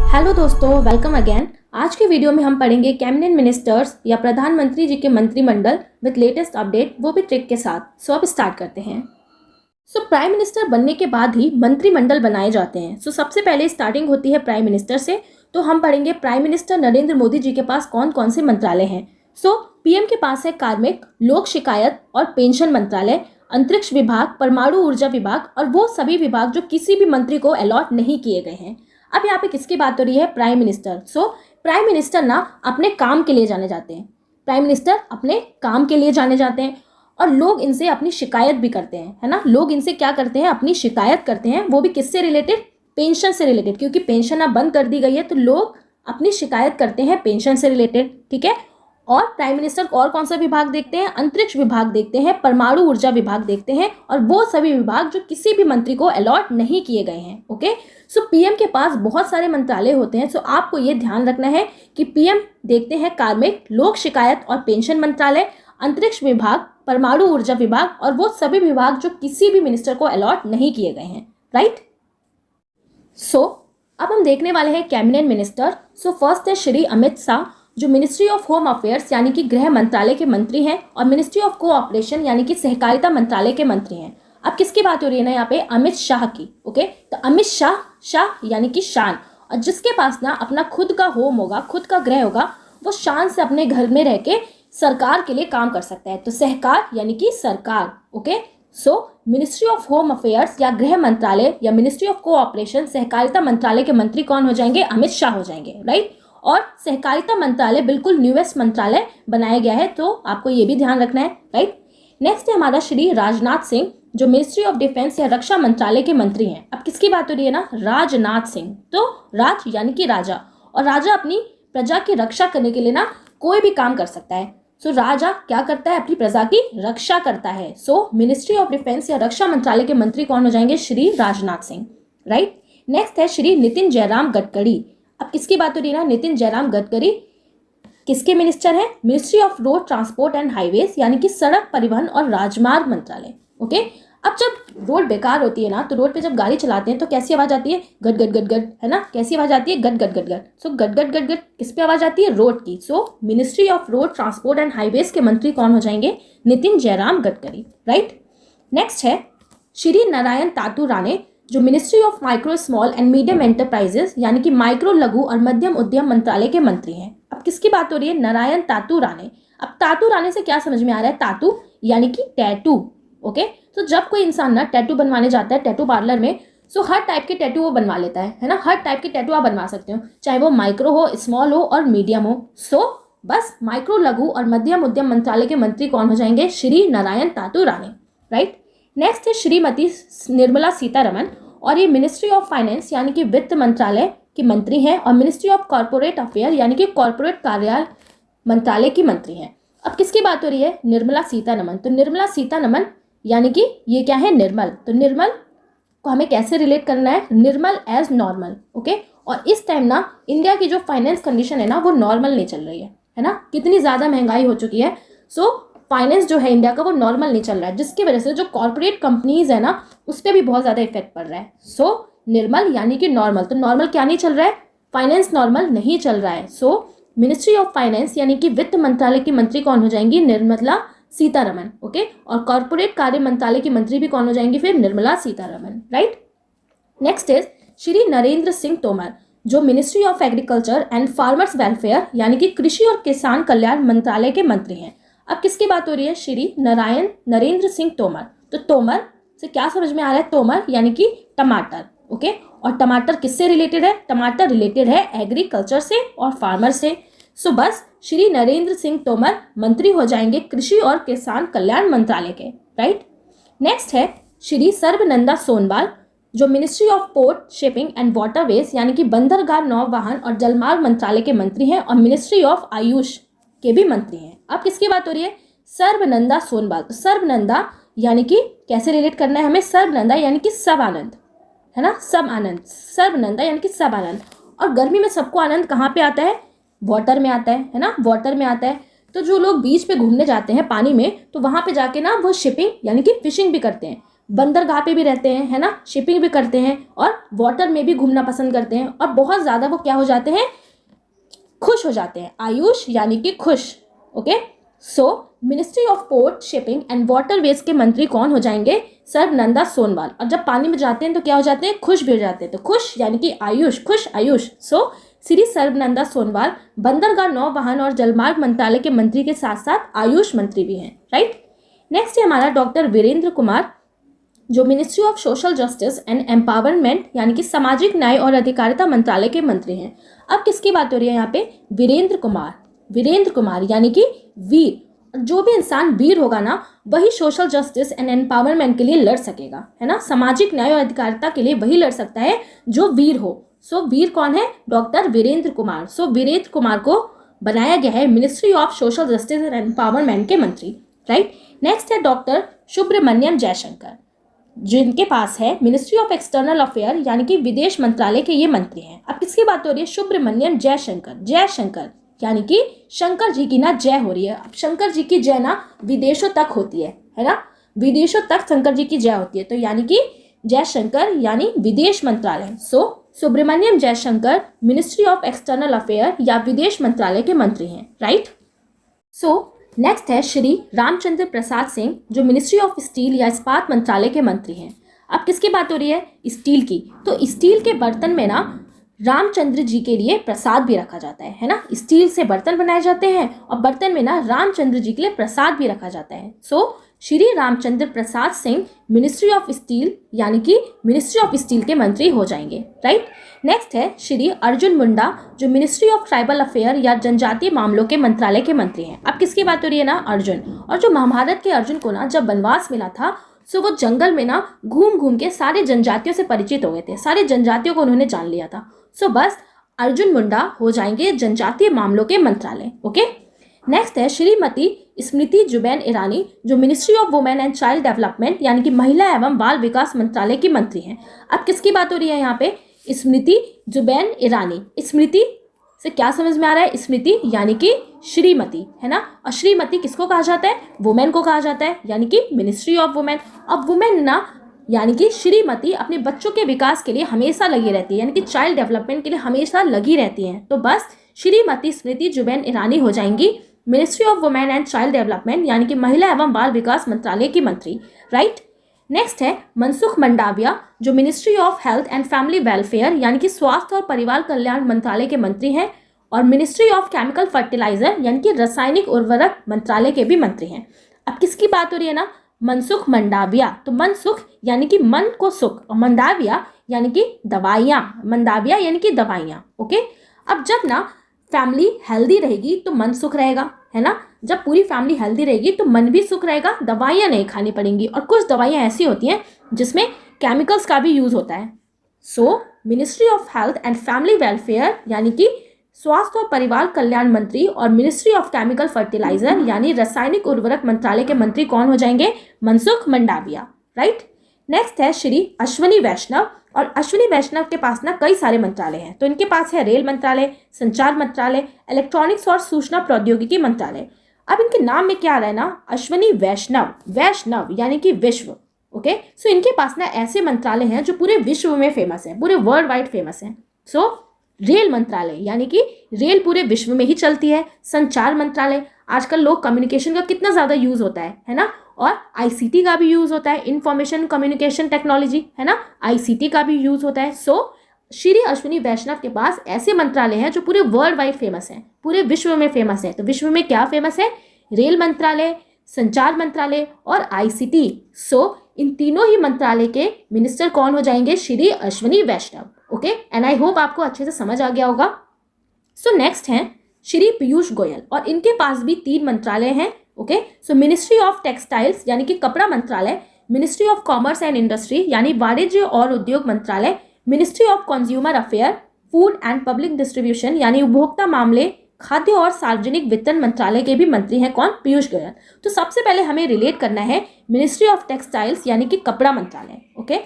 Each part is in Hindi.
हेलो दोस्तों, वेलकम अगेन। आज के वीडियो में हम पढ़ेंगे कैबिनेट मिनिस्टर्स या प्रधानमंत्री जी के मंत्रिमंडल विद लेटेस्ट अपडेट, वो भी ट्रिक के साथ। सो अब स्टार्ट करते हैं। प्राइम मिनिस्टर बनने के बाद ही मंत्रिमंडल बनाए जाते हैं। सबसे पहले स्टार्टिंग होती है प्राइम मिनिस्टर से। तो हम पढ़ेंगे प्राइम मिनिस्टर नरेंद्र मोदी जी के पास कौन कौन से मंत्रालय हैं। पीएम के पास है कार्मिक, लोक शिकायत और पेंशन मंत्रालय, अंतरिक्ष विभाग, परमाणु ऊर्जा विभाग और वो सभी विभाग जो किसी भी मंत्री को अलॉट नहीं किए गए हैं। अब यहाँ पे किसकी बात हो रही है? Prime minister. प्राइम मिनिस्टर ना अपने काम के लिए जाने जाते हैं। प्राइम मिनिस्टर अपने काम के लिए जाने जाते हैं और लोग इनसे अपनी शिकायत भी करते हैं, है ना। लोग इनसे क्या करते हैं? अपनी शिकायत करते हैं। वो भी किससे रिलेटेड? पेंशन से रिलेटेड, क्योंकि पेंशन अब बंद कर दी गई है तो लोग अपनी शिकायत करते हैं पेंशन से रिलेटेड, ठीक है। और प्राइम मिनिस्टर और कौन सा विभाग देखते हैं? अंतरिक्ष विभाग देखते हैं, परमाणु ऊर्जा विभाग देखते हैं और वो सभी विभाग जो किसी भी मंत्री को अलॉट नहीं किए गए हैं। ओके, पीएम के पास बहुत सारे मंत्रालय होते हैं। आपको ये ध्यान रखना है कि पीएम देखते हैं कार्मिक, लोक शिकायत और पेंशन मंत्रालय, अंतरिक्ष विभाग, परमाणु ऊर्जा विभाग और वो सभी विभाग जो किसी भी मिनिस्टर को अलॉट नहीं किए गए हैं, राइट। अब हम देखने वाले हैं कैबिनेट मिनिस्टर। फर्स्ट है श्री अमित शाह, जो मिनिस्ट्री ऑफ होम अफेयर्स यानी कि गृह मंत्रालय के मंत्री हैं और मिनिस्ट्री ऑफ कोऑपरेशन यानी कि सहकारिता मंत्रालय के मंत्री हैं। अब किसकी बात हो रही है ना यहाँ पे? अमित शाह की। ओके, तो अमित शाह यानी कि शान, और जिसके पास ना अपना खुद का होम होगा, खुद का गृह होगा, वो शान से अपने घर में रह के सरकार के लिए काम कर सकता है। तो सहकार यानी कि सरकार। Okay, ministry of home affairs या गृह मंत्रालय या मिनिस्ट्री ऑफ कोऑपरेशन सहकारिता मंत्रालय के मंत्री कौन हो जाएंगे? अमित शाह हो जाएंगे, राइट। और सहकारिता मंत्रालय बिल्कुल न्यूएस्ट मंत्रालय बनाया गया है, तो आपको ये भी ध्यान रखना है, राइट। नेक्स्ट है हमारा श्री राजनाथ सिंह, जो मिनिस्ट्री ऑफ डिफेंस या रक्षा मंत्रालय के मंत्री हैं। अब किसकी बात हो रही है ना? राजनाथ सिंह। तो राज यानी कि राजा, और राजा अपनी प्रजा की रक्षा करने के लिए ना कोई भी काम कर सकता है। राजा क्या करता है? अपनी प्रजा की रक्षा करता है। मिनिस्ट्री ऑफ डिफेंस या रक्षा मंत्रालय के मंत्री कौन हो जाएंगे? श्री राजनाथ सिंह, राइट। नेक्स्ट है श्री नितिन जयराम गडकरी। अब किसकी बात हो रही है ना? नितिन जयराम गडकरी किसके मिनिस्टर हैं? Ministry of road transport and highways यानी कि सड़क परिवहन और राजमार्ग मंत्रालय। ओके, अब जब रोड बेकार होती है ना, तो रोड पे जब गाड़ी चलाते हैं तो कैसी आवाज आती है? गट गट गट गट, है ना। कैसी आवाज आती है? गट गट गट गट। गट गट गट गट किस पे आवाज आती है? रोड की। Ministry of road transport and highways के मंत्री कौन हो जाएंगे? नितिन जयराम गडकरी, राइट। नेक्स्ट है श्री नारायण तातू राणे, जो ministry of micro small and medium enterprises यानी कि माइक्रो, लघु और मध्यम उद्यम मंत्रालय के मंत्री हैं। अब किसकी बात हो रही है? नारायण तातू राणे। अब तातू राणे से क्या समझ में आ रहा है? तातू यानी कि टैटू। ओके, तो जब कोई इंसान ना टैटू बनवाने जाता है टैटू पार्लर में, हर टाइप के टैटू वो बनवा लेता है ना। हर टाइप के टैटू आप बनवा सकते हो, चाहे वो माइक्रो हो, स्मॉल हो और मीडियम हो। बस माइक्रो, लघु और मध्यम उद्यम मंत्रालय के मंत्री कौन हो जाएंगे? श्री नारायण तातू राणे, राइट। नेक्स्ट है श्रीमती निर्मला सीतारमन, और ये मिनिस्ट्री ऑफ फाइनेंस यानी कि वित्त मंत्रालय की मंत्री हैं और मिनिस्ट्री ऑफ कॉर्पोरेट अफेयर यानी कि कॉर्पोरेट कार्यालय मंत्रालय की मंत्री हैं। अब किसकी बात हो रही है? निर्मला सीतारमन। तो निर्मला सीतारमन यानी कि ये क्या है? निर्मल। तो निर्मल को हमें कैसे रिलेट करना है? निर्मल एज नॉर्मल। ओके, और इस टाइम ना इंडिया की जो फाइनेंस कंडीशन है ना, वो नॉर्मल नहीं चल रही है ना। कितनी ज़्यादा महंगाई हो चुकी है। फाइनेंस जो है इंडिया का वो नॉर्मल नहीं चल रहा है, जिसकी वजह से जो कॉर्पोरेट कंपनीज है ना, उस पर भी बहुत ज़्यादा इफेक्ट पड़ रहा है। निर्मल यानी कि नॉर्मल। तो नॉर्मल क्या नहीं चल रहा है? फाइनेंस नॉर्मल नहीं चल रहा है। मिनिस्ट्री ऑफ फाइनेंस यानी कि वित्त मंत्रालय की मंत्री कौन हो जाएंगी? निर्मला सीतारमन। ओके, और कॉर्पोरेट कार्य मंत्रालय की मंत्री भी कौन हो जाएंगी फिर? Nirmala Sitharaman, right. Next is Shri Narendra Singh Tomar, जो ministry of agriculture and farmers welfare यानी कि कृषि और किसान कल्याण मंत्रालय के मंत्री हैं। अब किसकी बात हो रही है? श्री नरेंद्र सिंह तोमर। तो तोमर से क्या समझ में आ रहा है? तोमर यानी कि टमाटर। ओके, और टमाटर किससे रिलेटेड है? टमाटर रिलेटेड है एग्रीकल्चर से और फार्मर से। बस श्री नरेंद्र सिंह तोमर मंत्री हो जाएंगे कृषि और किसान कल्याण मंत्रालय के, राइट। नेक्स्ट है श्री सर्बानंद सोनोवाल, जो ministry of port, shipping and waterways यानी कि बंदरगाह, नौवहन और जलमार्ग मंत्रालय के मंत्री हैं और मिनिस्ट्री ऑफ आयुष के भी मंत्री हैं। अब किसकी बात हो रही है? सर्बानंद सोनोवाल। तो सर्बानंद यानी कि कैसे रिलेट करना है हमें? सर्बानंद यानी कि सब आनंद, है ना, सब आनंद। सर्बानंद यानी कि सब आनंद। और गर्मी में सबको आनंद कहाँ पे आता है? वाटर में आता है ना, वाटर में आता है। तो जो लोग बीच पे घूमने जाते हैं पानी में, तो वहाँ पे जाके ना वो शिपिंग यानी कि फिशिंग भी करते हैं। बंदरगाह पे भी रहते हैं, है ना, शिपिंग भी करते हैं और वाटर में भी घूमना पसंद करते हैं और बहुत ज़्यादा वो क्या हो जाते हैं, खुश हो जाते हैं। आयुष यानी कि खुश। Okay, so ministry of port, shipping and waterways के मंत्री कौन हो जाएंगे, सर्बानंद सोनोवाल। और जब पानी में जाते हैं तो क्या हो जाते हैं, खुश भी हो जाते हैं। तो खुश यानी कि आयुष, खुश आयुष। सो श्री सर्बानंद सोनोवाल बंदरगाह, नौवहन और जलमार्ग मंत्रालय के मंत्री के साथ साथ आयुष मंत्री भी हैं, राइट। नेक्स्ट है हमारा डॉक्टर वीरेंद्र कुमार, जो ministry of social justice and empowerment यानी कि सामाजिक न्याय और अधिकारिता मंत्रालय के मंत्री हैं। अब किसकी बात हो रही है यहाँ पे, वीरेंद्र कुमार। वीरेंद्र कुमार यानी कि वीर। जो भी इंसान वीर होगा ना, वही सोशल जस्टिस एंड एम्पावरमेंट के लिए लड़ सकेगा, है ना। सामाजिक न्याय और अधिकारिता के लिए वही लड़ सकता है जो वीर हो। सो वीर कौन है, डॉक्टर वीरेंद्र कुमार। सो वीरेंद्र कुमार को बनाया गया है ministry of social justice and empowerment के मंत्री, राइट। नेक्स्ट है डॉक्टर सुब्रमण्यम जयशंकर, जिनके पास है मिनिस्ट्री ऑफ एक्सटर्नल अफेयर यानी कि विदेश मंत्रालय के ये मंत्री हैं। अब किसकी बात हो रही है, सुब्रमण्यम जयशंकर। जयशंकर यानी कि शंकर जी की ना जय हो रही है। अब शंकर जी की जय ना विदेशों तक होती है ना, विदेशों तक शंकर जी की जय होती है। तो यानी कि जयशंकर यानी विदेश मंत्रालय। So Subrahmanyam Jaishankar ministry of external affair या विदेश मंत्रालय के मंत्री हैं, राइट। सो नेक्स्ट है श्री रामचंद्र प्रसाद सिंह, जो मिनिस्ट्री ऑफ स्टील या इस्पात मंत्रालय के मंत्री हैं। अब किसकी बात हो रही है, स्टील की। तो स्टील के बर्तन में ना रामचंद्र जी के लिए प्रसाद भी रखा जाता है ना। स्टील से बर्तन बनाए जाते हैं और बर्तन में ना रामचंद्र जी के लिए प्रसाद भी रखा जाता है। सो Shri Ramchandra Prasad Singh ministry of steel यानी कि मिनिस्ट्री ऑफ स्टील के मंत्री हो जाएंगे, राइट। नेक्स्ट है श्री अर्जुन मुंडा, जो मिनिस्ट्री ऑफ ट्राइबल अफेयर या जनजातीय मामलों के मंत्रालय के मंत्री हैं। अब किसकी बात हो रही है ना, अर्जुन। और जो महाभारत के अर्जुन को ना जब वनवास मिला था, सो वो जंगल में ना घूम घूम के सारे जनजातियों से परिचित हो गए थे, सारे जनजातियों को उन्होंने जान लिया था। सो बस अर्जुन मुंडा हो जाएंगे जनजातीय मामलों के मंत्रालय, ओके। नेक्स्ट है श्रीमती स्मृति जुबैन ईरानी, जो ministry of women and child development यानी कि महिला एवं बाल विकास मंत्रालय की मंत्री हैं। अब किसकी बात हो रही है यहाँ पे, स्मृति जुबैन ईरानी। स्मृति से क्या समझ में आ रहा है, स्मृति यानी कि श्रीमती, है ना। और श्रीमती किसको कहा जाता है, वुमेन को कहा जाता है, यानी कि मिनिस्ट्री ऑफ वुमेन। अब वुमेन ना यानी कि श्रीमती अपने बच्चों के विकास के लिए हमेशा लगी रहती है, यानी कि चाइल्ड डेवलपमेंट के लिए हमेशा लगी रहती हैं। तो बस श्रीमती स्मृति जुबैन ईरानी हो जाएंगी ministry of women and child development यानी कि महिला एवं बाल विकास मंत्रालय की मंत्री, राइट। नेक्स्ट है मनसुख मंडाविया, जो ministry of health and family welfare यानी कि स्वास्थ्य और परिवार कल्याण मंत्रालय के मंत्री हैं और मिनिस्ट्री ऑफ केमिकल फर्टिलाइजर यानी कि रासायनिक उर्वरक मंत्रालय के भी मंत्री हैं। अब किसकी बात हो रही है ना, मनसुख मंडाविया। तो मनसुख यानी कि मन को सुख और मंडाविया यानी कि दवाइयाँ, मंडाविया यानी कि दवाइयाँ, ओके। अब जब ना फैमिली हेल्दी रहेगी तो मन सुख रहेगा, है ना। जब पूरी फैमिली हेल्दी रहेगी तो मन भी सुख रहेगा, दवाइयाँ नहीं खानी पड़ेंगी। और कुछ दवाइयाँ ऐसी होती हैं जिसमें केमिकल्स का भी यूज़ होता है। So ministry of health and family welfare यानी कि स्वास्थ्य और परिवार कल्याण मंत्री और मिनिस्ट्री ऑफ केमिकल फर्टिलाइजर यानी रासायनिक उर्वरक मंत्रालय के मंत्री कौन हो जाएंगे, मनसुख मंडाविया, राइट। नेक्स्ट है श्री अश्विनी वैष्णव, और अश्विनी वैष्णव के पास ना कई सारे मंत्रालय हैं। तो इनके पास है रेल मंत्रालय, संचार मंत्रालय, इलेक्ट्रॉनिक्स और सूचना प्रौद्योगिकी मंत्रालय। अब इनके नाम में क्या आ रहा है ना, अश्विनी वैष्णव, वैष्णव यानी कि विश्व, ओके। सो इनके पास ना ऐसे मंत्रालय हैं जो पूरे विश्व में फेमस हैं, पूरे वर्ल्ड वाइड फेमस हैं। सो रेल मंत्रालय यानी कि रेल पूरे विश्व में ही चलती है। संचार मंत्रालय, आजकल लोग कम्युनिकेशन का कितना ज़्यादा यूज़ होता है ना। और आईसीटी का भी यूज़ होता है, इंफॉर्मेशन कम्युनिकेशन टेक्नोलॉजी, है ना, आईसीटी का भी यूज़ होता है। सो श्री अश्विनी वैष्णव के पास ऐसे मंत्रालय हैं जो पूरे वर्ल्ड वाइड फेमस हैं, पूरे विश्व में फेमस है। तो विश्व में क्या फेमस है, रेल मंत्रालय, संचार मंत्रालय और आईसीटी। सो इन तीनों ही मंत्रालय के मिनिस्टर कौन हो जाएंगे, श्री अश्विनी वैष्णव, ओके। एंड आई होप आपको अच्छे से समझ आ गया होगा। सो नेक्स्ट हैं श्री पीयूष गोयल, और इनके पास भी 3 मंत्रालय हैं, okay. So ministry of textiles यानी कि कपड़ा मंत्रालय, ministry of commerce and industry यानी वाणिज्य और उद्योग मंत्रालय, ministry of consumer affair, food and public distribution यानी उपभोक्ता मामले, खाद्य और सार्वजनिक वितरण मंत्रालय के भी मंत्री हैं कौन, पीयूष गोयल। तो सबसे पहले हमें रिलेट करना है मिनिस्ट्री ऑफ टेक्सटाइल्स यानी कि कपड़ा मंत्रालय, ओके।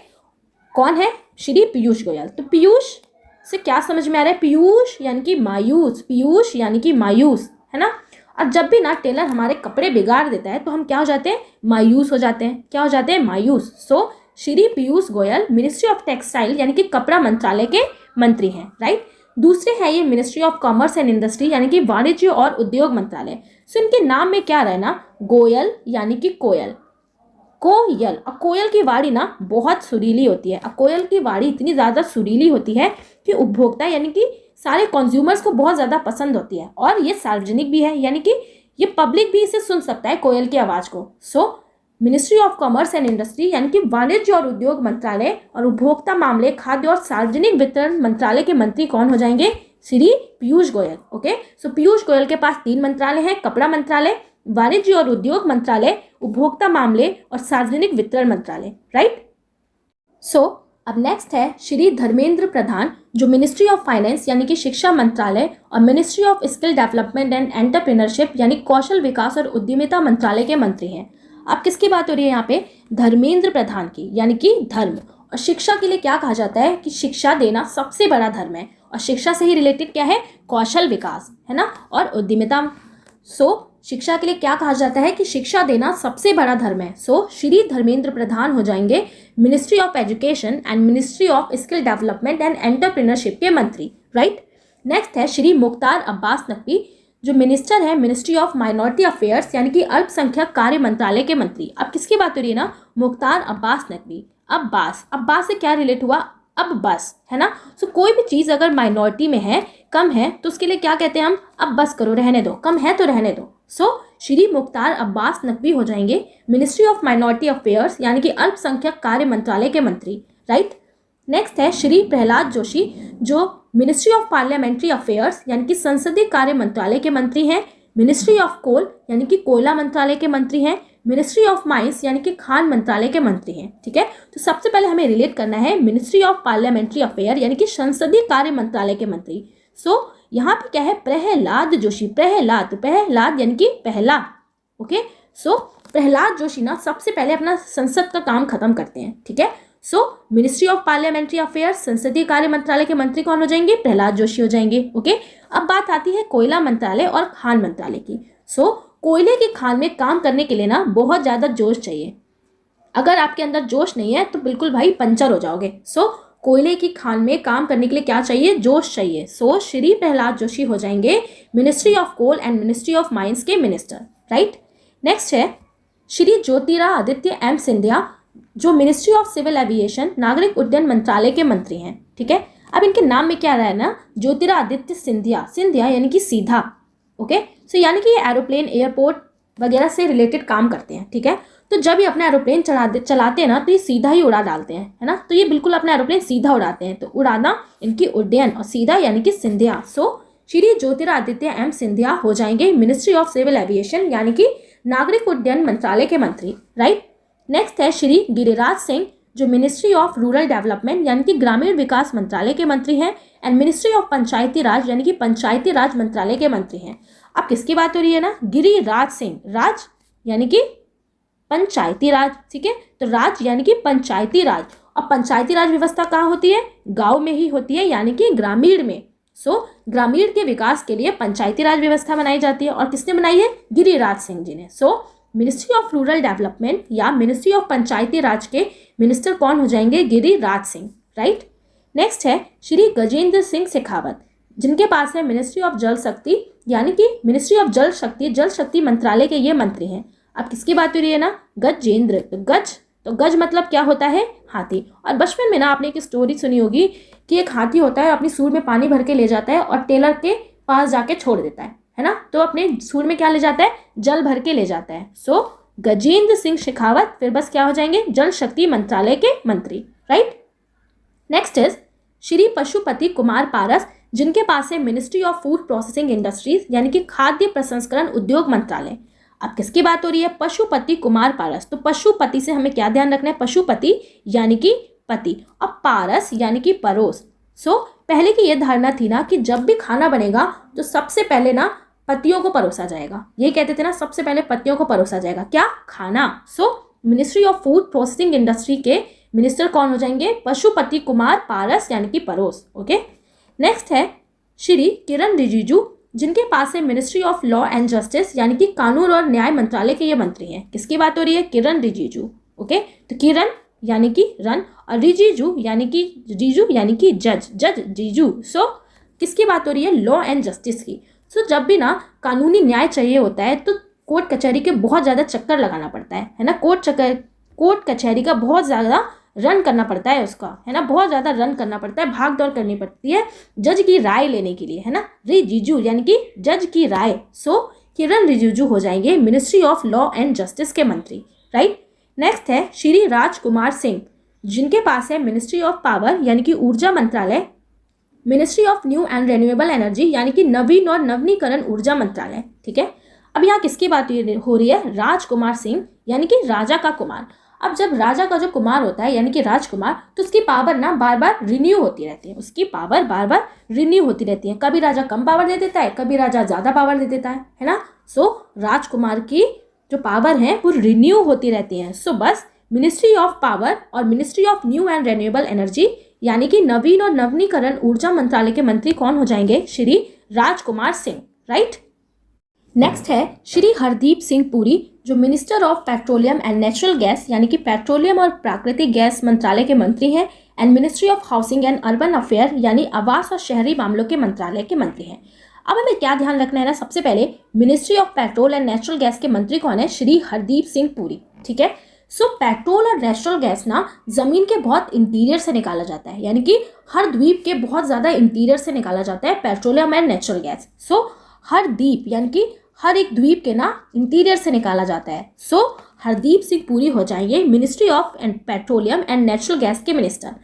कौन है, श्री पीयूष गोयल। तो पीयूष से क्या समझ में आ रहा है, पीयूष यानी कि मायूस, पीयूष यानी कि मायूस, है ना। और जब भी ना टेलर हमारे कपड़े बिगाड़ देता है तो हम क्या हो जाते हैं, मायूस हो जाते हैं। क्या हो जाते हैं, मायूस। So Shri Piyush Goyal ministry of textile यानी कि कपड़ा मंत्रालय के मंत्री हैं, राइट। दूसरे हैं ये ministry of commerce and industry यानी कि वाणिज्य और उद्योग मंत्रालय। सो इनके नाम में क्या रहना, गोयल यानी कि कोयल, कोयल। और कोयल की वाणी ना बहुत सुरीली होती है। और कोयल की वाणी इतनी ज़्यादा सुरीली होती है कि उपभोक्ता यानी कि सारे कंज्यूमर्स को बहुत ज़्यादा पसंद होती है। और ये सार्वजनिक भी है, यानी कि ये पब्लिक भी इसे सुन सकता है, कोयल की आवाज़ को। सो ministry of commerce and industry यानी कि वाणिज्य और उद्योग मंत्रालय और उपभोक्ता मामले, खाद्य और सार्वजनिक वितरण मंत्रालय के मंत्री कौन हो जाएंगे, श्री पीयूष गोयल। ओके, सो पीयूष गोयल के पास 3 मंत्रालय हैं, कपड़ा मंत्रालय, वाणिज्य और उद्योग मंत्रालय, उपभोक्ता मामले और सार्वजनिक वितरण मंत्रालय, राइट। सो अब नेक्स्ट है श्री धर्मेंद्र प्रधान, जो मिनिस्ट्री ऑफ फाइनेंस यानी कि शिक्षा मंत्रालय और ministry of skill development and entrepreneurship यानी कौशल विकास और उद्यमिता मंत्रालय के मंत्री हैं। अब किसकी बात हो रही है यहाँ पे, धर्मेंद्र प्रधान की, यानी कि धर्म। और शिक्षा के लिए क्या कहा जाता है कि शिक्षा देना सबसे बड़ा धर्म है। और शिक्षा से ही रिलेटेड क्या है, कौशल विकास, है ना, और उद्यमिता। सो शिक्षा के लिए क्या कहा जाता है कि शिक्षा देना सबसे बड़ा धर्म है। सो श्री धर्मेंद्र प्रधान हो जाएंगे ministry of education and ministry of skill development and entrepreneurship के मंत्री, राइट। नेक्स्ट है श्री मुख्तार अब्बास नकवी, जो मिनिस्टर है मिनिस्ट्री ऑफ माइनॉरिटी अफेयर्स यानी कि अल्पसंख्यक कार्य मंत्रालय के मंत्री। अब किसकी बात हो रही है ना, मुख्तार अब्बास नकवी। अब्बास, अब्बास से क्या रिलेट हुआ, अब बस, है ना। सो कोई भी चीज़ अगर माइनॉरिटी में है, कम है, तो उसके लिए क्या कहते हैं हम, अब बस करो, रहने दो, कम है तो रहने दो। सो श्री मुख्तार अब्बास नकवी हो जाएंगे मिनिस्ट्री ऑफ माइनॉरिटी अफेयर्स यानी कि अल्पसंख्यक कार्य मंत्रालय के मंत्री, राइट। नेक्स्ट है श्री प्रहलाद जोशी, जो मिनिस्ट्री ऑफ पार्लियामेंट्री अफेयर्स यानी कि संसदीय कार्य मंत्रालय के मंत्री हैं। मिनिस्ट्री ऑफ कोल यानी कि कोयला मंत्रालय के मंत्री हैं। मिनिस्ट्री ऑफ माइंस यानी कि खान मंत्रालय के मंत्री हैं, ठीक है। तो सबसे पहले हमें रिलेट करना है मिनिस्ट्री ऑफ पार्लियामेंट्री अफेयर यानी कि संसदीय कार्य मंत्रालय के मंत्री। सो यहाँ पे क्या है, प्रहलाद जोशी, प्रहलाद, प्रहलाद यानी कि पहला, ओके। सो प्रहलाद जोशी ना सबसे पहले अपना संसद का काम खत्म करते हैं, ठीक है। So ministry of parliamentary affairs संसदीय कार्य मंत्रालय के मंत्री कौन हो जाएंगे, प्रहलाद जोशी हो जाएंगे, ओके। अब बात आती है कोयला मंत्रालय और खान मंत्रालय की। सो कोयले की खान में काम करने के लिए ना बहुत ज़्यादा जोश चाहिए। अगर आपके अंदर जोश नहीं है तो बिल्कुल भाई पंचर हो जाओगे। सो कोयले की खान में काम करने के लिए क्या चाहिए, जोश चाहिए। सो श्री प्रहलाद जोशी हो जाएंगे ministry of coal and ministry of mines के मिनिस्टर, राइट। नेक्स्ट है श्री ज्योतिरादित्य एम सिंधिया, जो मिनिस्ट्री ऑफ सिविल एविएशन नागरिक उड्डयन मंत्रालय के मंत्री हैं, ठीक है। अब इनके नाम में क्या रहा है ना, ज्योतिरादित्य सिंधिया, सिंधिया यानी कि सीधा, ओके। सो यानी कि ये एरोप्लेन, एयरपोर्ट वगैरह से रिलेटेड काम करते हैं, ठीक है। तो जब ये अपना एरोप्लेन चलाते हैं ना तो ये सीधा ही उड़ा डालते हैं, है ना। तो ये बिल्कुल अपना एरोप्लेन सीधा उड़ाते हैं। तो उड़ाना इनकी उड्डयन और सीधा यानी कि सिंधिया। सो श्री ज्योतिरादित्य एम सिंधिया हो जाएंगे मिनिस्ट्री ऑफ सिविल एविएशन यानी कि नागरिक उड्डयन मंत्रालय के मंत्री, राइट। नेक्स्ट है श्री गिरिराज सिंह, जो मिनिस्ट्री ऑफ रूरल डेवलपमेंट यानी कि ग्रामीण विकास मंत्रालय के मंत्री हैं एंड मिनिस्ट्री ऑफ पंचायती राज यानी कि पंचायती राज मंत्रालय के मंत्री हैं। अब किसकी बात हो रही है ना, गिरिराज सिंह, राज यानी कि पंचायती राज, ठीक है। तो राज यानी कि पंचायती राज, और पंचायती राज व्यवस्था कहाँ होती है, गांव में ही होती है, यानी कि ग्रामीण में। सो ग्रामीण के विकास के लिए पंचायती राज व्यवस्था बनाई जाती है। और किसने बनाई है, गिरिराज सिंह जी ने। सो मिनिस्ट्री ऑफ रूरल डेवलपमेंट या मिनिस्ट्री ऑफ पंचायती राज के मिनिस्टर कौन हो जाएंगे, गिरिराज सिंह, राइट। नेक्स्ट है श्री गजेंद्र सिंह शेखावत, जिनके पास है मिनिस्ट्री ऑफ जल शक्ति यानी कि मिनिस्ट्री ऑफ जल शक्ति मंत्रालय के ये मंत्री हैं। अब किसकी बात हो रही है ना, गजेंद्र। तो गज मतलब क्या होता है, हाथी। और बचपन में ना आपने एक स्टोरी सुनी होगी कि एक हाथी होता है, अपनी सूंड में पानी भर के ले जाता है और टेलर के पास जाके छोड़ देता है ना। तो अपने सूंड में क्या ले जाता है, जल भर के ले जाता है। सो गजेंद्र सिंह शेखावत फिर बस क्या हो जाएंगे, जल शक्ति मंत्रालय के मंत्री, right. Next is Shri Pashupati Kumar Paras, जिनके पास है ministry of food processing industries यानी कि खाद्य प्रसंस्करण उद्योग मंत्रालय। अब किसकी बात हो रही है, पशुपति कुमार पारस। तो पशुपति से हमें क्या ध्यान रखना है, पशुपति यानी कि पति और पारस यानी कि परोस। सो पहले की यह धारणा थी ना कि जब भी खाना बनेगा तो सबसे पहले ना पतियों को परोसा जाएगा। ये कहते थे ना, सबसे पहले पतियों को परोसा जाएगा क्या, खाना। सो ministry of food processing industry के मिनिस्टर कौन हो जाएंगे, पशुपति कुमार पारस यानी कि परोस, ओके। नेक्स्ट है श्री किरण रिजिजू, जिनके पास है ministry of law and justice यानी कि कानून और न्याय मंत्रालय के ये मंत्री हैं। किसकी बात हो रही है? किरण रिजिजू। ओके, तो किरण यानी कि रन और रिजिजू यानी कि जज जीजू। सो किसकी बात हो रही है? लॉ एंड जस्टिस की। सो जब भी ना कानूनी न्याय चाहिए होता है तो कोर्ट कचहरी के बहुत ज़्यादा चक्कर लगाना पड़ता है ना। कोर्ट कचहरी का बहुत ज़्यादा रन करना पड़ता है उसका, है ना, बहुत ज़्यादा रन करना पड़ता है, भाग दौड़ करनी पड़ती है जज की राय लेने के लिए, है ना। रिजिजू यानी कि जज की राय। सो किरण रिजिजू हो जाएंगे ministry of law and justice के मंत्री, राइट। नेक्स्ट है श्री राजकुमार सिंह, जिनके पास है मिनिस्ट्री ऑफ पावर यानी कि ऊर्जा मंत्रालय, ministry of new and renewable energy यानी कि नवीन और नवीनीकरण ऊर्जा मंत्रालय। ठीक है, अब यहाँ किसकी बात हो रही है? राजकुमार सिंह यानी कि राजा का कुमार। अब जब राजा का जो कुमार होता है यानी कि राजकुमार, तो उसकी पावर ना बार बार रिन्यू होती रहती है, उसकी पावर बार बार रिन्यू होती रहती है। कभी राजा कम पावर दे देता है, कभी राजा ज़्यादा पावर दे देता है ना। सो राजकुमार की जो पावर है वो रिन्यू होती रहती है। सो बस मिनिस्ट्री ऑफ पावर और ministry of new and renewable energy यानी कि नवीन और नवीनीकरण ऊर्जा मंत्रालय के मंत्री कौन हो जाएंगे? श्री राजकुमार सिंह, राइट। नेक्स्ट है श्री हरदीप सिंह पुरी, जो minister of petroleum and natural gas यानी कि पेट्रोलियम और प्राकृतिक गैस मंत्रालय के मंत्री हैं, and ministry of housing and urban affair यानी आवास और शहरी मामलों के मंत्रालय के मंत्री हैं। अब हमें क्या ध्यान रखना है ना, सबसे पहले ministry of petrol and natural gas के मंत्री कौन है? श्री हरदीप सिंह पुरी। ठीक है, सो पेट्रोल और नेचुरल गैस ना जमीन के बहुत इंटीरियर से निकाला जाता है, यानी कि हर द्वीप के बहुत ज़्यादा इंटीरियर से निकाला जाता है पेट्रोलियम एंड नेचुरल गैस। सो हर द्वीप यानी कि हर एक द्वीप के ना इंटीरियर से निकाला जाता है। सो हरदीप सिंह पुरी हो जाएंगे ministry of petroleum and natural gas के मिनिस्टर।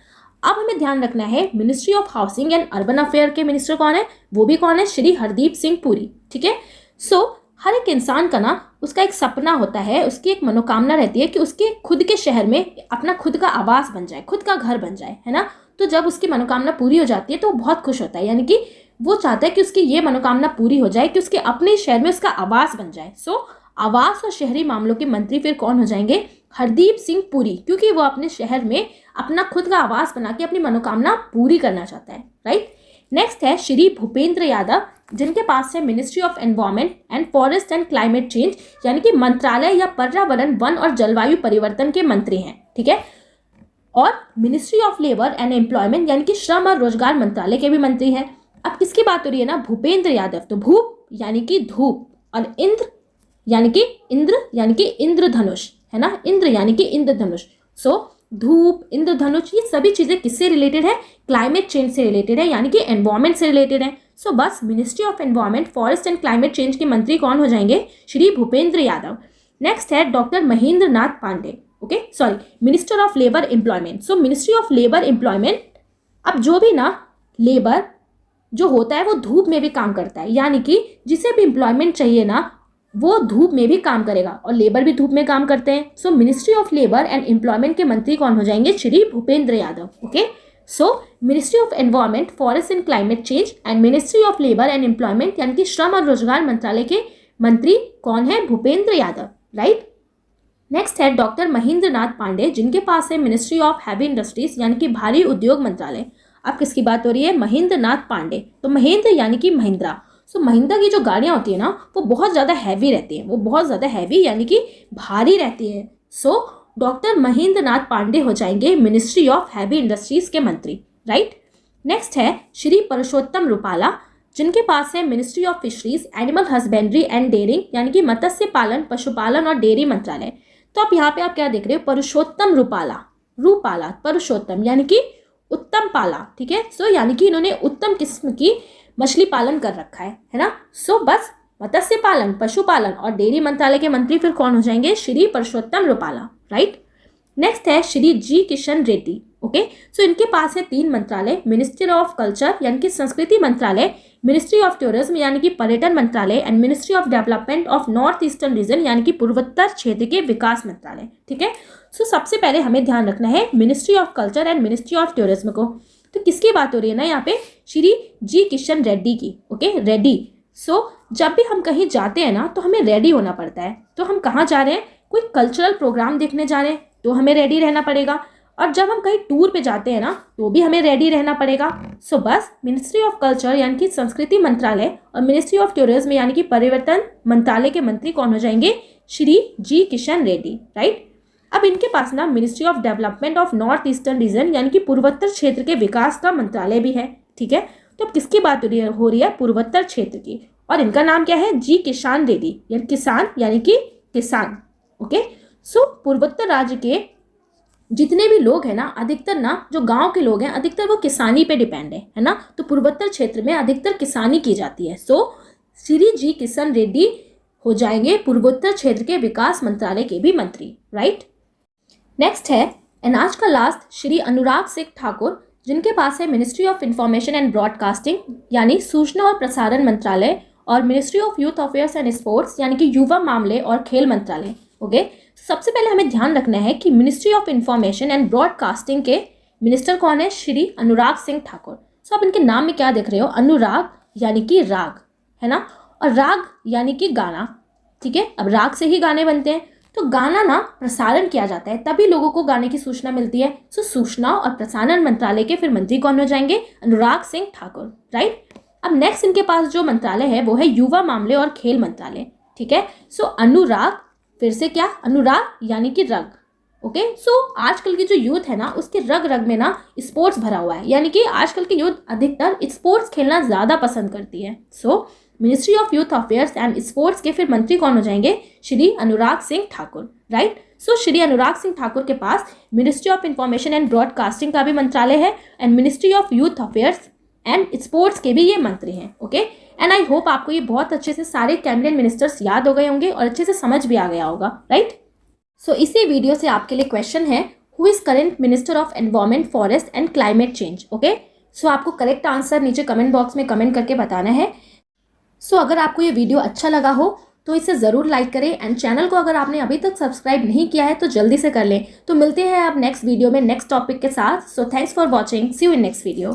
अब हमें ध्यान रखना है ministry of housing and urban affair के मिनिस्टर कौन है? वो भी कौन है? श्री हरदीप सिंह पुरी। ठीक है, सो हर एक इंसान का ना उसका एक सपना होता है, उसकी एक मनोकामना रहती है कि उसके खुद के शहर में अपना खुद का आवास बन जाए, खुद का घर बन जाए, है ना। तो जब उसकी मनोकामना पूरी हो जाती है तो वो बहुत खुश होता है, यानी कि वो चाहता है कि उसकी ये मनोकामना पूरी हो जाए कि उसके अपने शहर में उसका आवास बन जाए। सो आवास और शहरी मामलों के मंत्री फिर कौन हो जाएंगे? हरदीप सिंह पुरी, क्योंकि वो अपने शहर में अपना खुद का आवास बना के अपनी मनोकामना पूरी करना चाहता है, राइट। नेक्स्ट है श्री भूपेंद्र यादव, जिनके पास है ministry of environment and forest and climate change यानी कि मंत्रालय या पर्यावरण, वन और जलवायु परिवर्तन के मंत्री हैं। ठीक है, और ministry of labour and employment यानी कि श्रम और रोजगार मंत्रालय के भी मंत्री हैं। अब किसकी बात हो रही है ना? भूपेंद्र यादव। तो भूप यानी कि धूप और इंद्र यानी कि इंद्रधनुष, है ना, इंद्र यानी कि इंद्रधनुष। सो धूप, इंद्रधनुष, ये सभी चीजें किससे रिलेटेड है? क्लाइमेट चेंज से रिलेटेड है, यानी कि एनवायरमेंट से रिलेटेड है। सो बस ministry of environment, forest and climate change के मंत्री कौन हो जाएंगे? श्री भूपेंद्र यादव। नेक्स्ट है doctor Mahendra Nath Pandey, okay sorry, minister of labour employment. So ministry of labour employment, अब जो भी ना लेबर जो होता है वो धूप में भी काम करता है, यानी कि जिसे भी एम्प्लॉयमेंट चाहिए ना वो धूप में भी काम करेगा, और लेबर भी धूप में काम करते हैं। सो ministry of labour and employment के मंत्री कौन हो जाएंगे? Shri Bhupendra Yadav. Okay, so ministry of environment, forest and climate change and ministry of labour and employment यानी कि श्रम और रोजगार मंत्रालय के मंत्री कौन है? भूपेंद्र यादव, राइट। नेक्स्ट है डॉक्टर महेंद्र नाथ पांडे, जिनके पास है मिनिस्ट्री ऑफ हैवी इंडस्ट्रीज यानी कि भारी उद्योग मंत्रालय। अब किसकी बात हो रही है? महेंद्र नाथ पांडे। तो महेंद्र यानी कि महिंद्रा। सो महिंद्रा की जो गाड़ियाँ होती है ना वो बहुत ज़्यादा हैवी रहती हैं, वो बहुत ज़्यादा हैवी यानी कि भारी रहती है। सो डॉक्टर महेंद्र नाथ पांडे हो जाएंगे मिनिस्ट्री ऑफ हैवी इंडस्ट्रीज के मंत्री, राइट। नेक्स्ट है श्री परसोत्तम रुपाला, जिनके पास है ministry of fisheries, animal husbandry and dairying यानी कि मत्स्य पालन, पशुपालन और डेयरी मंत्रालय। तो अब यहाँ पे आप क्या देख रहे हो? परसोत्तम रुपाला, रूपाला, परसोत्तम यानी कि उत्तम पाला, ठीक है। सो यानी कि इन्होंने उत्तम किस्म की मछली पालन कर रखा है ना। सो बस मत्स्य पालन, पशुपालन और डेयरी मंत्रालय के मंत्री फिर कौन हो जाएंगे? श्री परसोत्तम रुपाला, राइट। नेक्स्ट है श्री जी किशन रेड्डी, ओके। सो इनके पास है 3 मंत्रालय, मिनिस्ट्री ऑफ कल्चर यानी कि संस्कृति मंत्रालय, मिनिस्ट्री ऑफ टूरिज्म यानी कि पर्यटन मंत्रालय and ministry of development of north eastern region यानी कि पूर्वोत्तर क्षेत्र के विकास मंत्रालय, ठीक है। सो सबसे पहले हमें ध्यान रखना है ministry of culture and ministry of tourism को। तो किसकी बात हो रही है ना यहाँ पे? श्री जी किशन रेड्डी की, ओके, रेड्डी। सो जब भी हम कहीं जाते हैं ना तो हमें रेडी होना पड़ता है। तो हम कहाँ जा रहे हैं? कोई कल्चरल प्रोग्राम देखने जा रहे हैं तो हमें रेडी रहना पड़ेगा, और जब हम कहीं टूर पे जाते हैं ना तो भी हमें रेडी रहना पड़ेगा। सो बस मिनिस्ट्री ऑफ कल्चर यानी कि संस्कृति मंत्रालय और मिनिस्ट्री ऑफ टूरिज्म यानी कि परिवर्तन मंत्रालय के मंत्री कौन हो जाएंगे? श्री जी किशन रेड्डी, राइट। अब इनके पास ना ministry of development of north eastern region यानी कि पूर्वोत्तर क्षेत्र के विकास का मंत्रालय भी है, ठीक है। तो अब किसकी बात हो रही है? पूर्वोत्तर क्षेत्र की, और इनका नाम क्या है? जी किशन रेड्डी, यानी किसान यानी कि किसान, ओके। सो पूर्वोत्तर राज्य के जितने भी लोग हैं ना, अधिकतर ना जो गांव के लोग हैं अधिकतर वो किसानी पे डिपेंड है ना। तो पूर्वोत्तर क्षेत्र में अधिकतर किसानी की जाती है। सो श्री जी किशन रेड्डी हो जाएंगे पूर्वोत्तर क्षेत्र के विकास मंत्रालय के भी मंत्री, राइट। नेक्स्ट है एंड आज का लास्ट श्री अनुराग सिंह ठाकुर, जिनके पास है ministry of information and broadcasting यानी सूचना और प्रसारण मंत्रालय, और ministry of youth affairs and sports यानी कि युवा मामले और खेल मंत्रालय, ओके। सबसे पहले हमें ध्यान रखना है कि ministry of information and broadcasting के मिनिस्टर कौन है? श्री अनुराग सिंह ठाकुर। सो आप इनके नाम में क्या देख रहे हो? अनुराग यानी कि राग, है ना, और राग यानी कि गाना, ठीक है। अब राग से ही गाने बनते हैं, तो गाना ना प्रसारण किया जाता है तभी लोगों को गाने की सूचना मिलती है। सो सूचना और प्रसारण मंत्रालय के फिर मंत्री कौन हो जाएंगे? अनुराग सिंह ठाकुर, राइट। अब नेक्स्ट इनके पास जो मंत्रालय है वो है युवा मामले और खेल मंत्रालय, ठीक है। सो अनुराग, फिर से क्या? अनुराग यानी कि रग, ओके। सो आजकल की जो यूथ है ना उसके रग रग में ना स्पोर्ट्स भरा हुआ है, यानी कि आजकल की यूथ अधिकतर स्पोर्ट्स खेलना ज़्यादा पसंद करती है। So ministry of youth affairs and sports के फिर मंत्री कौन हो जाएंगे? श्री अनुराग सिंह ठाकुर, राइट। सो श्री अनुराग सिंह ठाकुर के पास ministry of information and broadcasting का भी मंत्रालय है and ministry of youth affairs and sports के भी ये मंत्री हैं, ओके। एंड आई होप आपको ये बहुत अच्छे से सारे कैबिनेट मिनिस्टर्स याद हो गए होंगे और अच्छे से समझ भी आ गया होगा, राइट। सो इसी वीडियो से आपके लिए क्वेश्चन है, who is current minister of environment, forest and climate change, okay. So आपको करेक्ट आंसर नीचे कमेंट बॉक्स में कमेंट करके बताना है। सो अगर आपको ये वीडियो अच्छा लगा हो तो इसे ज़रूर लाइक करें एंड चैनल को अगर आपने अभी तक सब्सक्राइब नहीं किया है तो जल्दी से कर लें। तो मिलते हैं आप नेक्स्ट वीडियो में नेक्स्ट टॉपिक के साथ। So thanks for watching, see you in next video.